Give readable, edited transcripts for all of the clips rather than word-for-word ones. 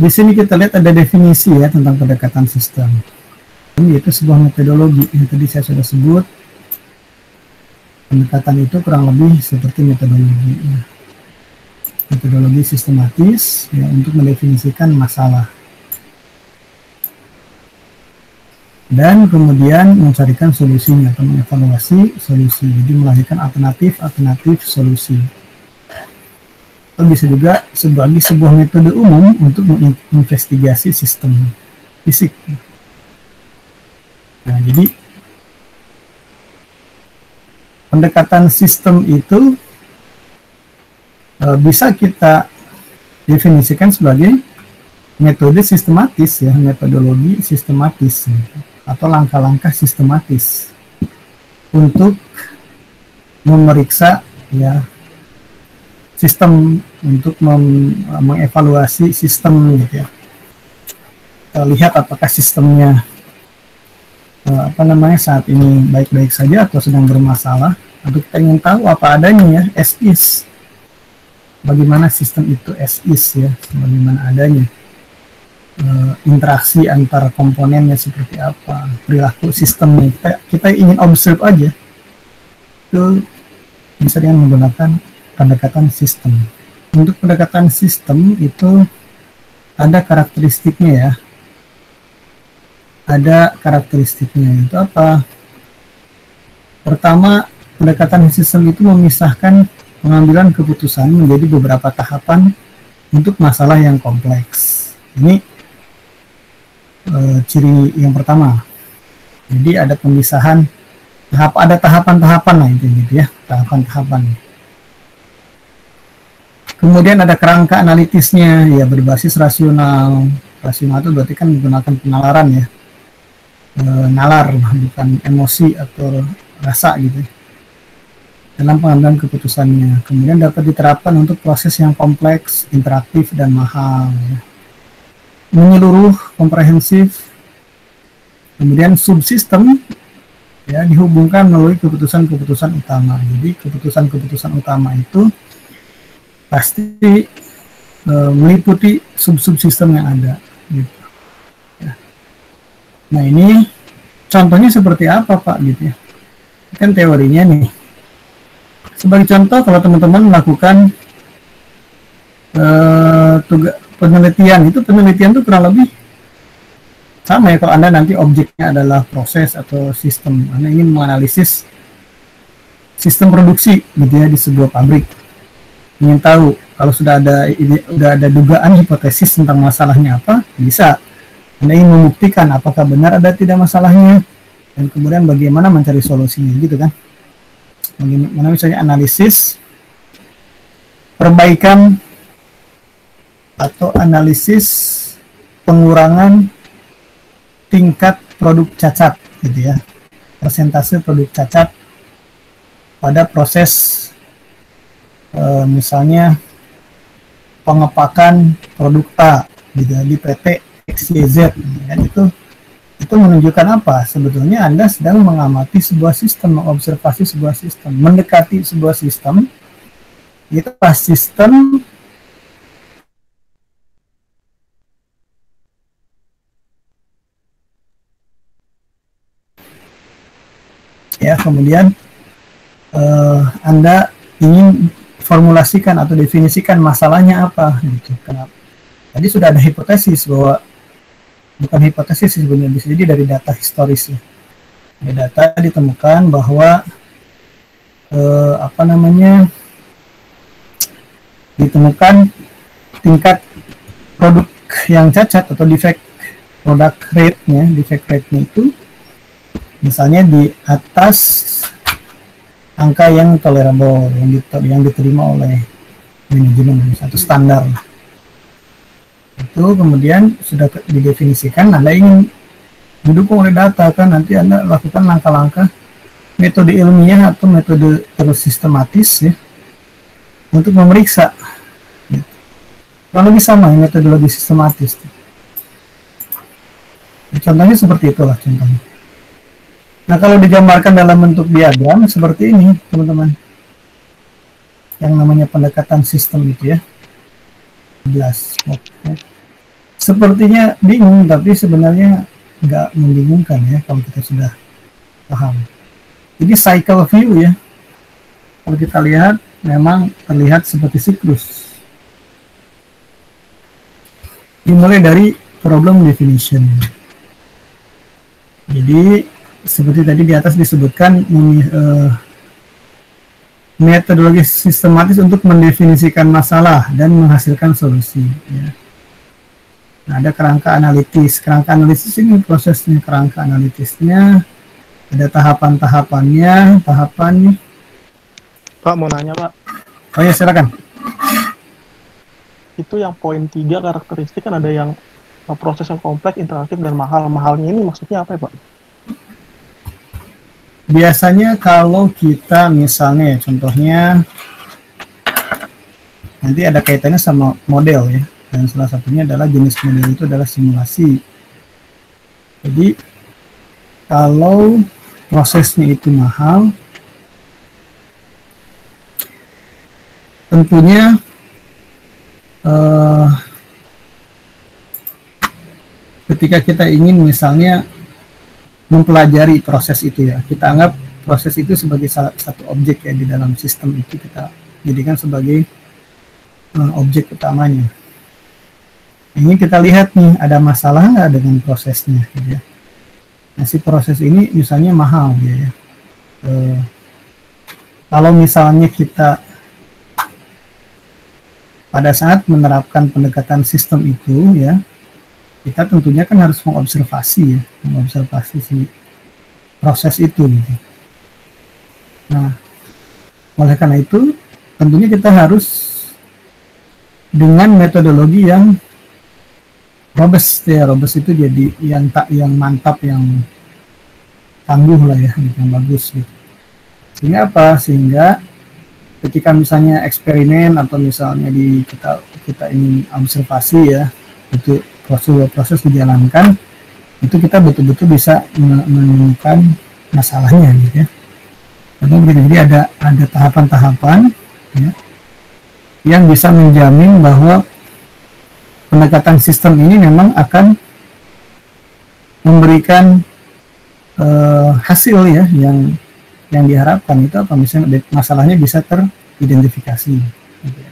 Di sini kita lihat ada definisi ya tentang pendekatan sistem. Ini itu sebuah metodologi yang tadi saya sudah sebut. Pendekatan itu kurang lebih seperti metodologi ya. Metodologi sistematis ya, untuk mendefinisikan masalah dan kemudian mencarikan solusinya atau mengevaluasi solusi. Jadi melahirkan alternatif solusi. Atau bisa juga sebagai sebuah metode umum untuk menginvestigasi sistem fisik. Nah, jadi pendekatan sistem itu bisa kita definisikan sebagai metode sistematis ya, metodologi sistematis atau langkah-langkah sistematis untuk memeriksa ya sistem, untuk mengevaluasi sistem gitu ya. Kita lihat apakah sistemnya saat ini baik-baik saja atau sedang bermasalah, atau kita ingin tahu apa adanya ya, as is. Bagaimana sistem itu as is ya, bagaimana adanya, interaksi antar komponennya seperti apa, perilaku sistemnya, kita ingin observe aja, itu bisa dengan menggunakan pendekatan sistem. Untuk pendekatan sistem itu ada karakteristiknya ya, ada karakteristiknya. Itu apa? Pertama, pendekatan sistem itu memisahkan pengambilan keputusan menjadi beberapa tahapan untuk masalah yang kompleks. Ini ciri yang pertama. Jadi ada pemisahan, ada tahapan-tahapan lah itu gitu ya, tahapan-tahapan. Kemudian ada kerangka analitisnya, ya berbasis rasional. Rasional itu berarti kan menggunakan penalaran ya, nalar bukan emosi atau rasa gitu dalam pengambilan keputusannya. Kemudian dapat diterapkan untuk proses yang kompleks, interaktif, dan mahal ya. Menyeluruh, komprehensif. Kemudian subsistem ya, dihubungkan melalui keputusan-keputusan utama. Jadi keputusan-keputusan utama itu pasti meliputi sub-subsistem yang ada gitu ya. Nah, ini contohnya seperti apa Pak gitu ya, kan teorinya nih. Sebagai contoh, kalau teman-teman melakukan penelitian, itu penelitian itu kurang lebih sama ya. Kalau Anda nanti objeknya adalah proses atau sistem, Anda ingin menganalisis sistem produksi gitu ya di sebuah pabrik, ingin tahu kalau sudah ada dugaan hipotesis tentang masalahnya apa, bisa Anda ingin membuktikan apakah benar ada tidak masalahnya, dan kemudian bagaimana mencari solusinya gitu kan. Bagaimana misalnya analisis perbaikan atau analisis pengurangan tingkat produk cacat gitu ya, persentase produk cacat pada proses misalnya pengepakan produk A gitu di PT XYZ kan. Itu menunjukkan apa? Sebetulnya Anda sedang mengamati sebuah sistem, mengobservasi sebuah sistem, mendekati sebuah sistem. Itu pas sistem ya, kemudian Anda ingin formulasikan atau definisikan masalahnya apa gitu. Kenapa? Tadi sudah ada hipotesis bahwa, bukan hipotesis sebenarnya, bisa jadi dari data historis ya. Dari data ditemukan bahwa ditemukan tingkat produk yang cacat atau defect product rate-nya, defect rate-nya itu misalnya di atas angka yang tolerable, yang diterima oleh manajemen, satu standar. Itu kemudian sudah didefinisikan, Anda ingin didukung oleh data kan, nanti Anda lakukan langkah-langkah metode ilmiah atau metode terus sistematis ya, untuk memeriksa. Kurang lebih sama ya, metodologi sistematis. Contohnya seperti itulah contohnya. Nah, kalau digambarkan dalam bentuk diagram seperti ini teman-teman, yang namanya pendekatan sistem itu ya, 11. Sepertinya bingung, tapi sebenarnya nggak membingungkan ya kalau kita sudah paham. Jadi cycle view ya, kalau kita lihat memang terlihat seperti siklus. Dimulai dari problem definition. Jadi seperti tadi di atas disebutkan, metodologi sistematis untuk mendefinisikan masalah dan menghasilkan solusi. Ya. Nah, ada kerangka analitis. Kerangka analitis ini prosesnya, kerangka analitisnya ada tahapan-tahapannya, tahapan. Pak, mau nanya, Pak. Oh ya, silakan. Itu yang poin 3 karakteristik kan ada yang proses yang kompleks, interaktif, dan mahal. Mahalnya ini maksudnya apa ya, Pak? Biasanya kalau kita misalnya, contohnya nanti ada kaitannya sama model ya, dan salah satunya adalah jenis model itu adalah simulasi. Jadi kalau prosesnya itu mahal, tentunya ketika kita ingin misalnya mempelajari proses itu ya, kita anggap proses itu sebagai satu objek ya di dalam sistem itu, kita jadikan sebagai objek utamanya. Ini kita lihat nih, ada masalah nggak dengan prosesnya gitu ya. Nah, si proses ini misalnya mahal ya. Kalau misalnya kita pada saat menerapkan pendekatan sistem itu ya, kita tentunya kan harus mengobservasi ya, mengobservasi si proses itu gitu. Nah, oleh karena itu tentunya kita harus dengan metodologi yang robust ya. Robust itu jadi yang mantap, yang tangguh lah ya, yang bagus gitu. Sehingga apa? Sehingga ketika misalnya eksperimen atau misalnya kita ingin observasi ya, itu proses dijalankan, itu kita betul-betul bisa menemukan masalahnya gitu ya. Jadi ada tahapan-tahapan ya, yang bisa menjamin bahwa pendekatan sistem ini memang akan memberikan hasil ya yang diharapkan. Itu apa, misalnya masalahnya bisa teridentifikasi gitu ya.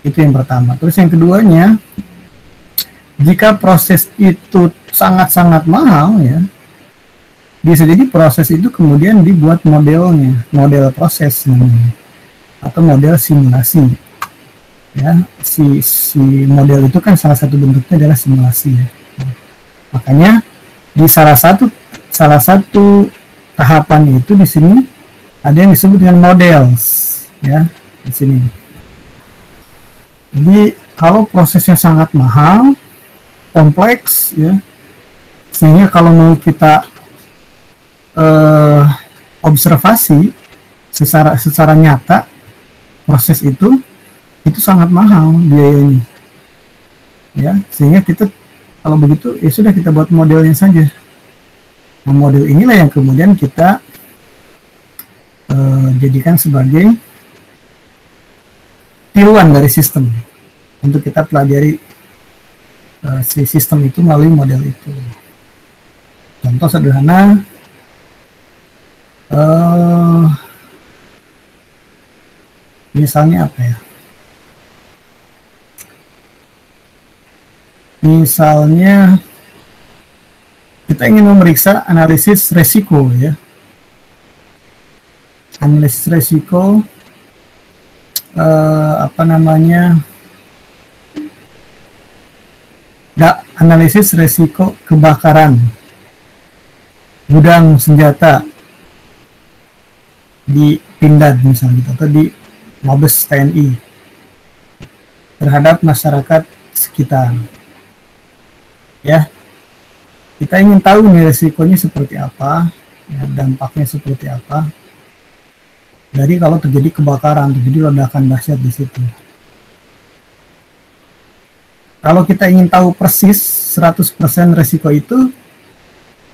Itu yang pertama. Terus yang keduanya, jika proses itu sangat-sangat mahal ya, bisa jadi proses itu kemudian dibuat modelnya, model proses namanya, atau model simulasi ya. Si model itu kan salah satu bentuknya adalah simulasi ya. Makanya di salah satu tahapan itu di sini ada yang disebut dengan models ya di sini. Jadi kalau prosesnya sangat mahal, kompleks ya, sehingga kalau mau kita observasi secara nyata proses itu sangat mahal biayanya ya, sehingga kita kalau begitu ya sudah, kita buat modelnya saja. Nah, model inilah yang kemudian kita jadikan sebagai tiruan dari sistem untuk kita pelajari si sistem itu melalui model itu. Contoh sederhana, misalnya apa ya? Misalnya kita ingin memeriksa analisis resiko ya. Analisis resiko analisis resiko kebakaran gudang senjata di Pindad misalnya gitu, atau di Mabes TNI terhadap masyarakat sekitar ya. Kita ingin tahu nih resikonya seperti apa ya, dampaknya seperti apa dari kalau terjadi kebakaran, terjadi ledakan dahsyat di situ. Kalau kita ingin tahu persis 100% resiko itu,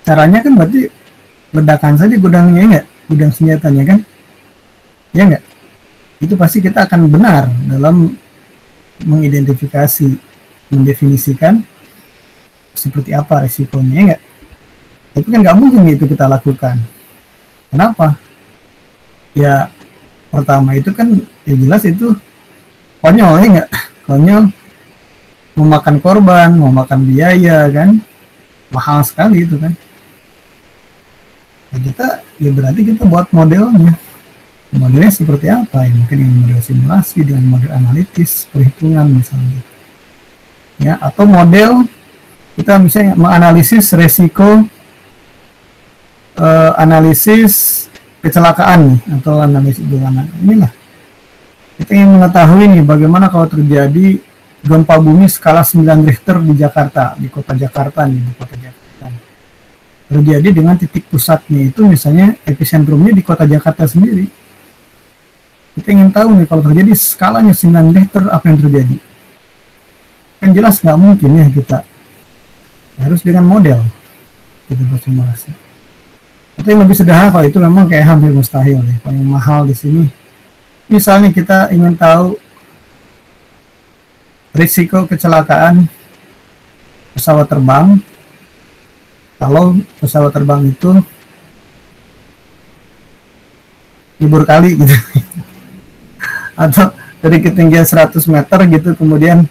caranya kan berarti ledakan saja gudangnya, enggak? Gudang senjatanya kan? Ya enggak? Itu pasti kita akan benar dalam mengidentifikasi mendefinisikan seperti apa resikonya, enggak? Tapi kan nggak mungkin itu kita lakukan. Kenapa? Ya pertama itu kan ya jelas itu konyol, ya enggak? Konyol, memakan korban, memakan biaya kan, mahal sekali itu kan. Nah, kita ya berarti kita buat modelnya. Modelnya seperti apa? Ya, mungkin dengan model simulasi, dengan model analitis, perhitungan misalnya. Ya, atau model kita misalnya menganalisis resiko analisis kecelakaan nih, atau analisis bagaimana. Inilah kita ingin mengetahui nih bagaimana kalau terjadi gempa bumi skala 9 Richter di Jakarta, di kota Jakarta nih, di kota Jakarta. Terjadi dengan titik pusatnya itu misalnya epicentrumnya di kota Jakarta sendiri. Kita ingin tahu nih kalau terjadi skalanya 9 Richter apa yang terjadi. Kan jelas nggak mungkin ya kita. Harus dengan model kita bersimulasi. Atau yang lebih sederhana kalau itu memang kayak hampir mustahil ya. Paling mahal di sini. Misalnya kita ingin tahu risiko kecelakaan pesawat terbang. Kalau pesawat terbang itu libur kali gitu. Atau dari ketinggian 100 meter gitu kemudian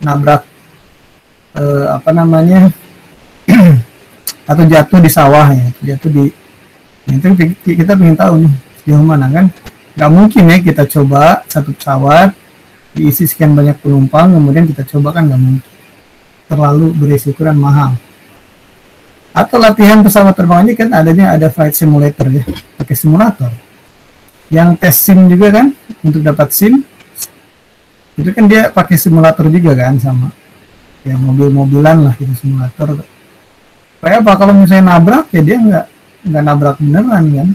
nabrak atau jatuh di sawah ya, jatuh di itu kita ingin tahu nih sejauh mana kan. Nggak mungkin ya kita coba satu pesawat diisi sekian banyak penumpang kemudian kita coba, kan nggak mungkin, terlalu berisiko dan mahal. Atau latihan pesawat terbang ini kan ada flight simulator ya, pakai simulator yang tes SIM juga kan, untuk dapat SIM itu kan dia pakai simulator juga kan, sama ya mobil-mobilan lah gitu, simulator. Kayak apa kalau misalnya nabrak ya dia nggak nabrak beneran kan,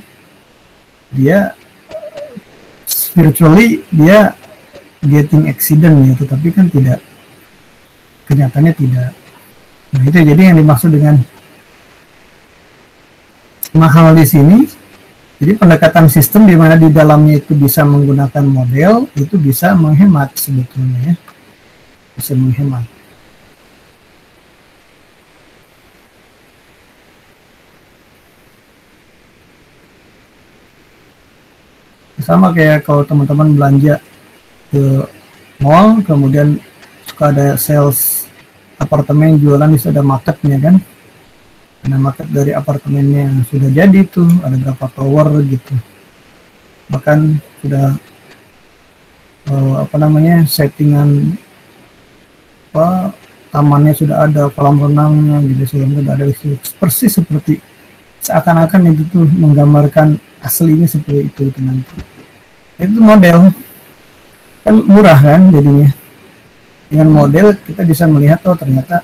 dia virtually dia getting accident gitu, tapi kan tidak, kenyataannya tidak. Nah itu jadi yang dimaksud dengan mahal di sini. Jadi pendekatan sistem di mana di dalamnya itu bisa menggunakan model, itu bisa menghemat sebetulnya ya, bisa menghemat. Sama kayak kalau teman-teman belanja ke mall, kemudian suka ada sales apartemen jualan, bisa ada marketnya kan. Ada market dari apartemennya yang sudah jadi tuh, ada berapa tower gitu. Bahkan sudah settingan tamannya sudah ada, kolam renangnya gitu, sudah ada persis seperti seakan-akan itu tuh menggambarkan aslinya seperti itu nanti. Itu model kan murah kan jadinya. Dengan model kita bisa melihat oh ternyata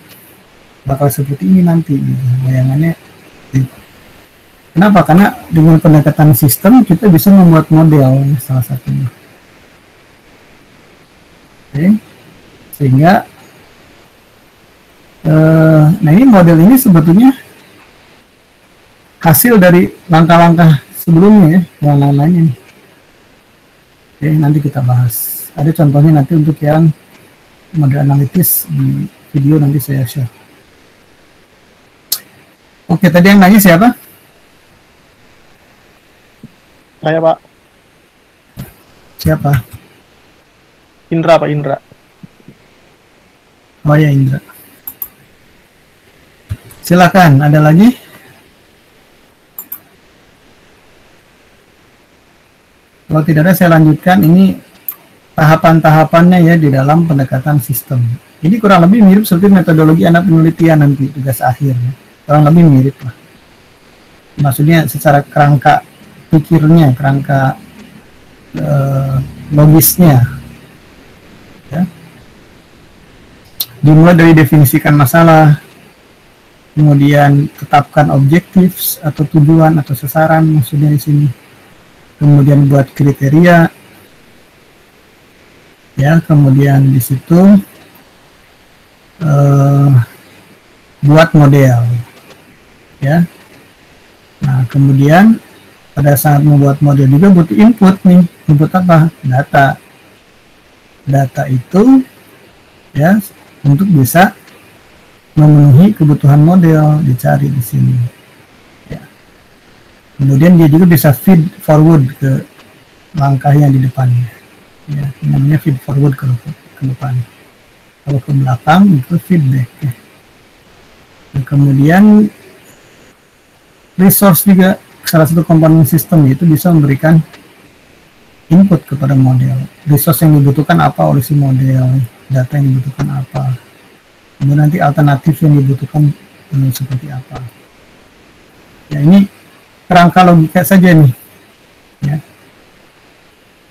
bakal seperti ini nanti gitu, bayangannya gitu. Kenapa? Karena dengan pendekatan sistem kita bisa membuat model salah satunya. Oke. Sehingga nah ini model ini sebetulnya hasil dari langkah-langkah sebelumnya ya, yang lain-lainnya. Oke, nanti kita bahas. Ada contohnya nanti untuk yang model analitis di video nanti saya share. Oke, tadi yang nanya siapa? Saya, Pak. Siapa? Indra, Pak Indra. Oh ya, Indra. Silakan, ada lagi? Kalau tidak ada, saya lanjutkan. Ini tahapan-tahapannya ya di dalam pendekatan sistem. Ini kurang lebih mirip seperti metodologi anak penelitian nanti tugas akhir. Kurang lebih mirip lah. Maksudnya secara kerangka pikirnya, kerangka logisnya. Ya. Dimulai dari definisikan masalah, kemudian tetapkan objektif atau tujuan atau sasaran maksudnya di sini. Kemudian buat kriteria, ya, kemudian di situ buat model. Ya, nah kemudian pada saat membuat model juga butuh input nih. Input apa? Data itu ya untuk bisa memenuhi kebutuhan model dicari di sini. Ya. Kemudian dia juga bisa feed forward ke langkah yang di depannya. Ya, namanya feed forward ke depan. Kalau ke belakang itu feedback. Ya. Dan kemudian resource juga salah satu komponen sistem itu bisa memberikan input kepada model. Resource yang dibutuhkan apa oleh si model, data yang dibutuhkan apa, kemudian nanti alternatif yang dibutuhkan seperti apa. Ya, ini kerangka logika saja nih. Ya.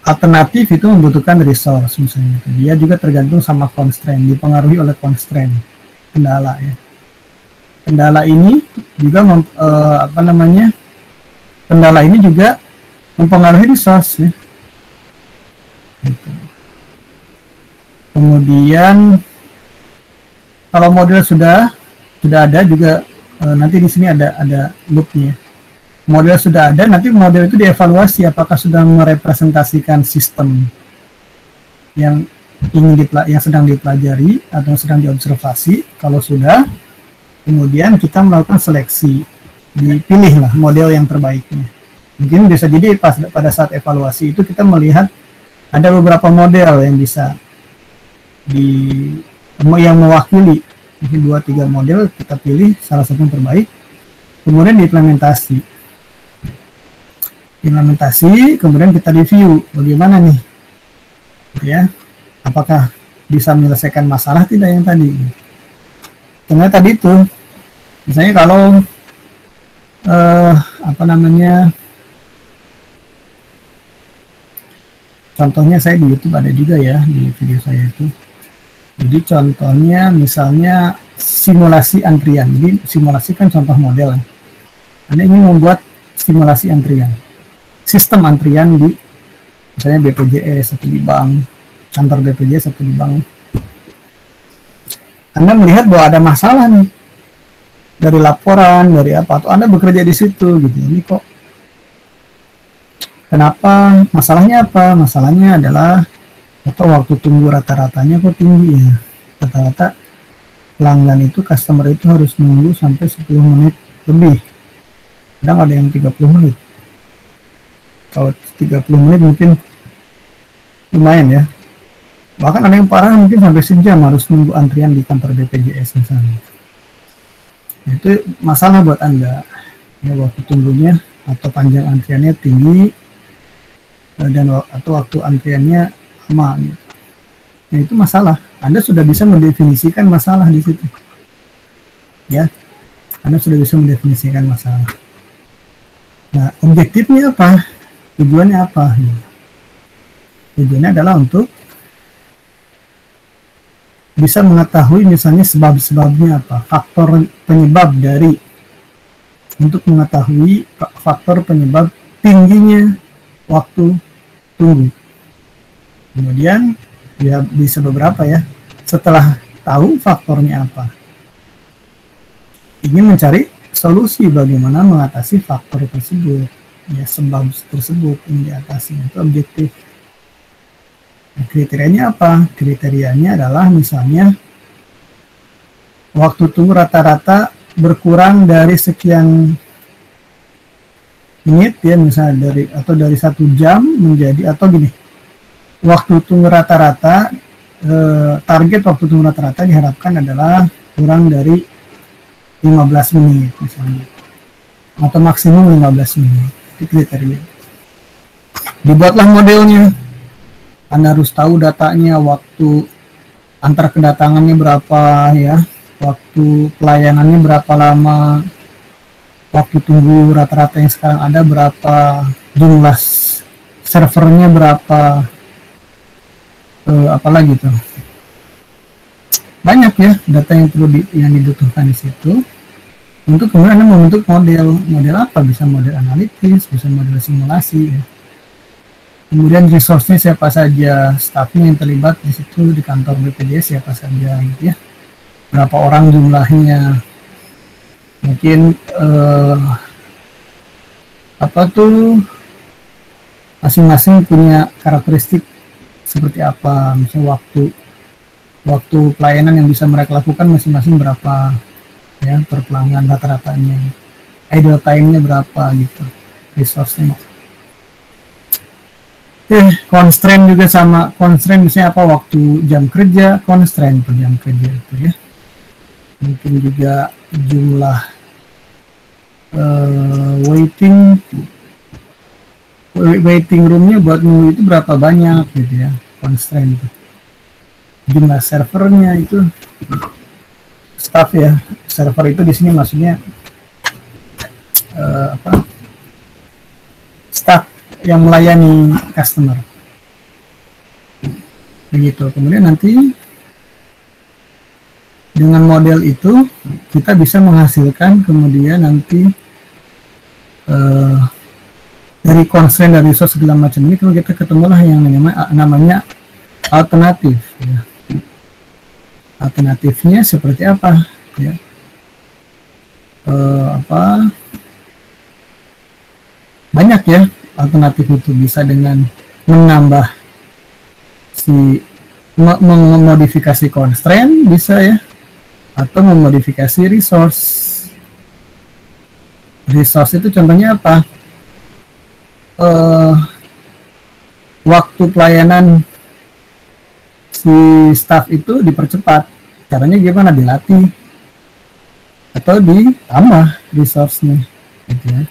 Alternatif itu membutuhkan resource misalnya. Dia juga tergantung sama constraint, dipengaruhi oleh constraint, kendala ya. Kendala ini juga kendala ini juga mempengaruhi resource ya. Gitu. Kemudian kalau model sudah ada juga nanti di sini ada loopnya. Model sudah ada, nanti model itu dievaluasi apakah sudah merepresentasikan sistem yang yang sedang dipelajari atau sedang diobservasi. Kalau sudah, kemudian kita melakukan seleksi, dipilihlah model yang terbaiknya. Mungkin bisa jadi pada saat evaluasi itu kita melihat ada beberapa model yang bisa yang mewakili, mungkin 2-3 model kita pilih salah satu yang terbaik, kemudian diimplementasi, kemudian kita review bagaimana nih, ya, apakah bisa menyelesaikan masalah tidak yang tadi. Ternyata tadi itu, misalnya kalau contohnya saya di YouTube ada juga ya di video saya itu. Jadi contohnya misalnya simulasi antrian. Jadi simulasi kan contoh model. Anda ingin membuat simulasi antrian, sistem antrian di misalnya BPJS atau di bank, kantor BPJS atau di bank. Anda melihat bahwa ada masalah nih dari laporan, dari apa, atau Anda bekerja di situ gitu. Ini kok kenapa? Masalahnya apa? Masalahnya adalah atau waktu tunggu rata-ratanya kok tinggi ya. Rata-rata pelanggan itu, customer itu harus menunggu sampai 10 menit lebih. Kadang ada yang 30 menit. Kalau 30 menit mungkin lumayan ya. Bahkan ada yang parah mungkin sampai sejam harus nunggu antrian di kantor BPJS misalnya. Itu masalah buat Anda. Ya, waktu tunggunya atau panjang antriannya tinggi dan atau waktu antriannya lama gitu. Nah, itu masalah. Anda sudah bisa mendefinisikan masalah di situ. Ya. Anda sudah bisa mendefinisikan masalah. Nah, objektifnya apa? Tujuannya apa? Tujuannya adalah untuk bisa mengetahui misalnya sebab-sebabnya apa, faktor penyebab dari, untuk mengetahui faktor penyebab tingginya waktu tunggu. Kemudian ya bisa beberapa ya, setelah tahu faktornya apa, ingin mencari solusi bagaimana mengatasi faktor tersebut, ya sebab tersebut yang diatasi, itu objektif. Nah, kriterianya apa? Kriterianya adalah misalnya waktu tunggu rata-rata berkurang dari sekian menit ya, misalnya dari 1 jam menjadi, atau gini, waktu tunggu rata-rata, target waktu tunggu rata-rata diharapkan adalah kurang dari 15 menit misalnya, atau maksimum 15 menit. Itu kriteria. Dibuatlah modelnya. Anda harus tahu datanya, waktu antar kedatangannya berapa ya, waktu pelayanannya berapa lama, waktu tunggu rata-rata yang sekarang ada berapa, jumlah servernya berapa, apalagi tuh, banyak ya data yang perlu yang dibutuhkan di situ. Untuk kemudian Anda membentuk model apa, bisa model analitis, bisa model simulasi ya. Kemudian resource-nya siapa saja, staffnya yang terlibat di situ di kantor BPJS siapa saja gitu ya, berapa orang jumlahnya, mungkin masing-masing punya karakteristik seperti apa, misalnya waktu waktu pelayanan yang bisa mereka lakukan masing-masing berapa ya per pelanggan rata-ratanya, idle time-nya berapa gitu, resource-nya. Constraint juga sama, constraint misalnya apa, waktu jam kerja, constraint per jam kerja itu ya. Mungkin juga jumlah waiting roomnya buat nunggu itu berapa banyak gitu ya, constraint itu. Jumlah servernya itu, staff ya, server itu di sini maksudnya staff yang melayani customer begitu. Kemudian nanti dengan model itu kita bisa menghasilkan kemudian nanti dari constraint dari resource segala macam ini, kalau kita ketemulah yang namanya alternatif ya. Alternatifnya seperti apa ya, banyak ya alternatif itu. Bisa dengan menambah memodifikasi constraint bisa ya, atau memodifikasi resource itu contohnya apa, waktu pelayanan si staff itu dipercepat, caranya gimana, dilatih atau ditambah resource-nya gitu ya.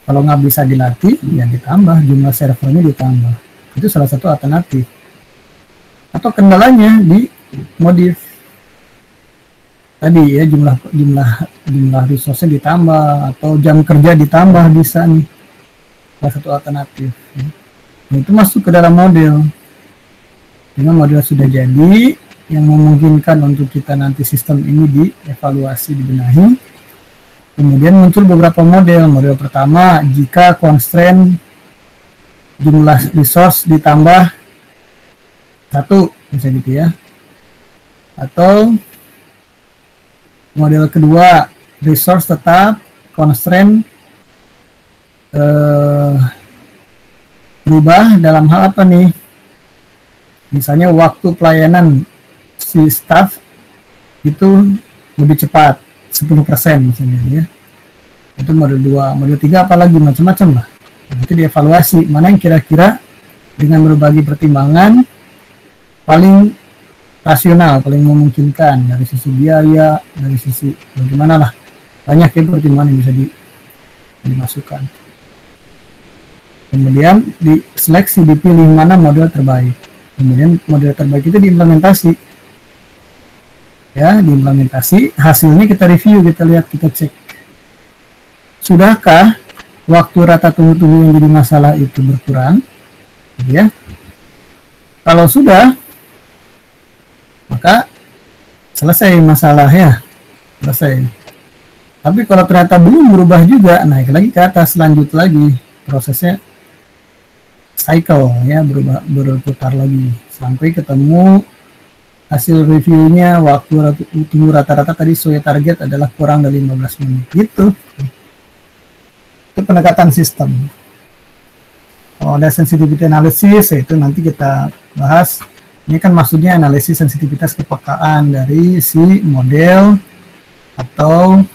Kalau nggak bisa dilatih ya ditambah, jumlah servernya ditambah, itu salah satu alternatif. Atau kendalanya di modif tadi ya, jumlah resource-nya ditambah atau jam kerja ditambah, bisa nih salah satu alternatif ya. Nah, itu masuk ke dalam model. Dengan model sudah jadi yang memungkinkan untuk kita nanti sistem ini dievaluasi, dibenahi. Kemudian muncul beberapa model. Model pertama, jika constraint jumlah resource ditambah 1 bisa gitu ya. Atau model kedua, resource tetap, constraint berubah dalam hal apa nih? Misalnya waktu pelayanan si staff itu lebih cepat 10% misalnya ya. Itu model 2, model 3 apalagi macam-macam lah. Nanti dievaluasi mana yang kira-kira dengan berbagai pertimbangan paling rasional, paling memungkinkan dari sisi biaya, dari sisi bagaimana lah. Banyak ya pertimbangan yang bisa dimasukkan. Kemudian diseleksi, dipilih mana model terbaik. Kemudian model terbaik itu diimplementasi. Ya, diimplementasi, hasilnya kita review, kita lihat, kita cek. Sudahkah waktu rata tunggu-tunggu yang jadi masalah itu berkurang? Ya. Kalau sudah, maka selesai masalahnya. Selesai. Tapi kalau ternyata belum berubah juga, naik lagi ke atas, lanjut lagi. Prosesnya cycle ya, berputar lagi sampai ketemu hasil reviewnya waktu tunggu rata-rata tadi sesuai target adalah kurang dari 15 menit gitu. Itu pendekatan sistem. Kalau ada sensitivity analysis, itu nanti kita bahas. Ini kan maksudnya analisis sensitivitas kepekaan dari si model atau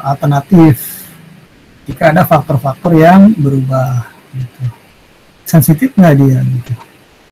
alternatif jika ada faktor-faktor yang berubah gitu. Sensitif nggak dia gitu.